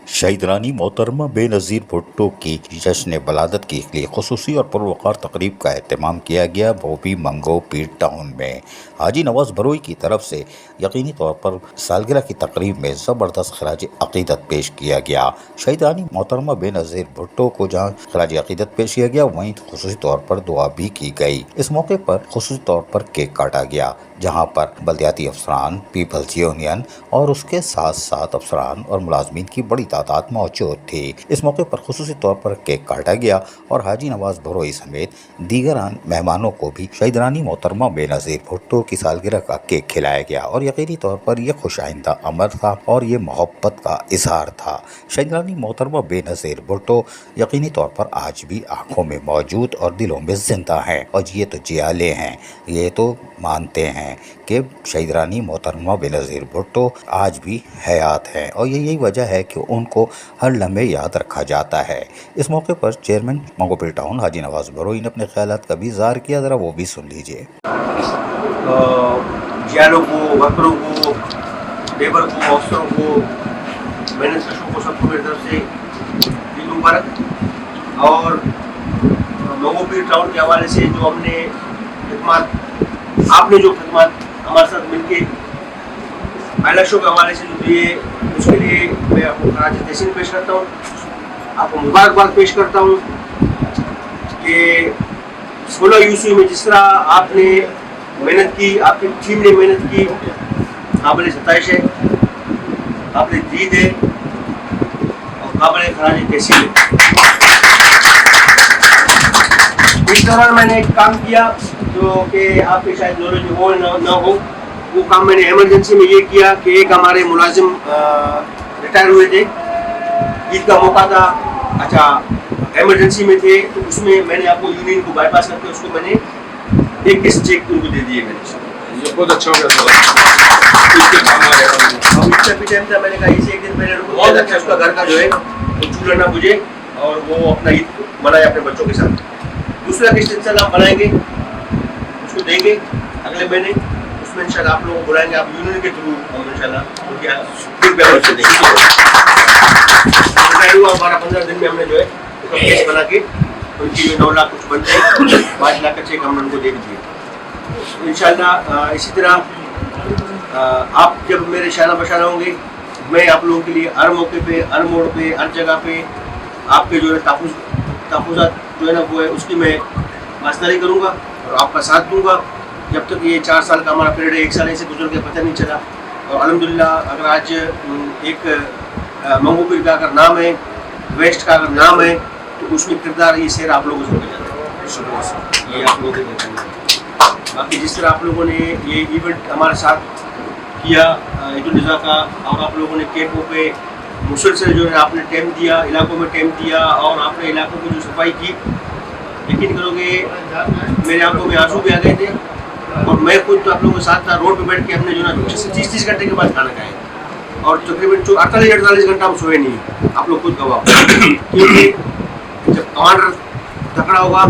शहीद रानी मोहतरमा बेनज़ीर भुट्टो की जश्न बलादत के लिए खुसूसी और पुरवकार तकरीब का एहतमाम किया गया, वो भी मंगो पीर टाउन में। हाजी नवाज बरोई की तरफ से यकीनी तौर पर सालगिरह की तकरीब में ज़बरदस्त खराज अकीदत पेश किया गया। शहीद रानी मोहतरमा बेनज़ीर भुट्टो को जहाँ खराज अकीदत पेश किया गया, वहीं खुसूसी तौर पर दुआ भी की गई। इस मौके पर खुसूसी तौर पर केक काटा गया, जहाँ पर बल्दियाती अफसरान, पीपल्स यूनियन और उसके साथ साथ अफसरान और मुलाजमीन की बड़ी तादाद मौजूद थी। इस मौके पर खुसूसी तौर पर केक काटा गया और हाजी नवाज बरोई समेत दीगर मेहमानों को भी शहीद रानी मोहतरमा बेनज़ीर भुट्टो की सालगिरह का केक खिलाया गया और यकीनी तौर पर यह खुश आइंदा अमर था और ये मोहब्बत का इजहार था। शहीद रानी मोहतरमा बेनज़ीर भुट्टो यकीनी तौर पर आज भी आंखों में मौजूद और दिलों में जिंदा हैं और ये तो जियाले हैं, ये तो मानते हैं कि शहीद रानी मोहतरमा बेनज़ीर भुट्टो आज भी हयात हैं और यही वजह है कि उनको हर लम्हे याद रखा जाता है। इस मौके पर चेयरमैन मंगो पीर टाउन हाजी नवाज बरोई ने अपने ख्यालात का भी इज़हार किया, ज़रा वो भी सुन लीजिए। जियालों को, वर्करों को, लेबर को, अफसरों को, मेहनत कशों को सबको मेरी तरफ से ईद मुबारक। और मंगो पीर टाउन के हवाले से जो हमने खिदमत, आपने जो खिदमत हमारे साथ मिलके पहला शो के हवाले से जो दिए, उसके लिए मैं आपको खराज तहसीन पेश करता हूँ, आपको मुबारकबाद पेश करता हूँ कि 16 यूसी में जिस तरह आपने मेहनत की, आपकी टीम ने मेहनत की, काबिल सताइश है, काबिल दीद है और काबिल खराज तहसीन है। इस दौरान मैंने एक काम किया जो कि आपके शायद नॉलेज हो ना हो, वो काम मैंने इमरजेंसी में ये किया कि एक हमारे मुलाजिम रिटायर हुए थे, ईद का मौका था, अच्छा इमरजेंसी में थे, तो उसमें मैंने आपको यूनियन को बाईपास करके उसको मैंने एक किस्त चेक उनको दे दिए। मैंने बहुत अच्छा हो गया टाइम था, मैंने कहा इसे एक दिन पहले उनको उसका घर का जो है वो चूल्हा ना बुझे और वो अपना ईद मनाए अपने बच्चों के साथ। दूसरा किस्त इंशाल्लाह बनाएंगे, उसको देंगे अगले महीने, उसमें इंशाल्लाह आप लोगों को बुलाएंगे, आप यूनियन के थ्रू हम इंशाल्लाह उनके हुआ 12-15 दिन में हमने जो है उसका केस बना के उनकी जो 9 लाख कुछ बनते हैं 5 लाख का चेक हमने उनको दे दिए इंशाल्लाह। इसी तरह आप जब मेरे शाना बशाना होंगे, मैं आप लोगों के लिए हर मौके पे, हर मोड़ पे, हर जगह पे आपके जो है तहफ़्फ़ुज़ात जो है ना वो है उसकी मैं मास्टरी करूँगा और आपका साथ दूँगा जब तक ये 4 साल का हमारा पीरियड है। 1 साल ऐसे गुजर के पता नहीं चला और अल्हम्दुलिल्लाह अगर आज एक मंगो पीर का अगर नाम है, वेस्ट का अगर नाम है, तो उसमें किरदार ये शेर आप लोगों से हो जाता है, ये आप लोगों के देते हैं। बाकी जिस तरह आप लोगों ने ये इवेंट हमारे साथ किया ईद उल अज़हा का, और आप लोगों ने कैंपों पे मुसलसल जो है आपने टाइम दिया, इलाकों में टाइम दिया और आपने इलाकों की जो सफाई की, यकीन करोगे मेरे आंखों में आंसू भी आ गए थे और मैं खुद तो आप लोगों के साथ था। रोड पे बैठ के हमने जो ना 30 घंटे के बाद खाना खाया और तकरीबन 48 घंटा हम सोए नहीं, आप लोग खुद गवाह। क्योंकि जब कमांडर तकड़ा होगा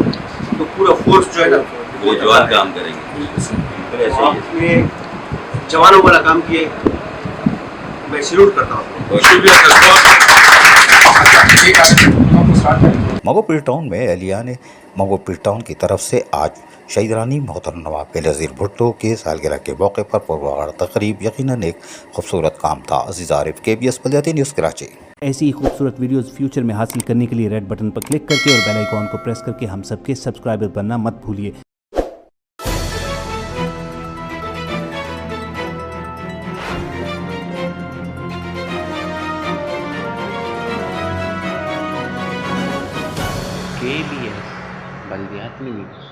तो पूरा फोर्स जो है ना वो जवान काम करेंगे। आपने जवानों वाला काम किए, मैं सैल्यूट करता हूँ। मंगो पीर टाउन में एहलिया ने मंगो पीर टाउन की तरफ से आज शहीद रानी मोहतरमा बेनज़ीर भुट्टो के सालगिरह के मौके पर पुरवकार तकरीब यकीनन एक खूबसूरत काम था। अजीज आरिफ, KBS बल्दियाती न्यूज़ कराची। ऐसी ही खूबसूरत वीडियोस फ्यूचर में हासिल करने के लिए रेड बटन पर क्लिक करके और बेल आइकॉन को प्रेस करके हम सबके सब्सक्राइबर बनना मत भूलिए। KBS बल्दियाती न्यूज़।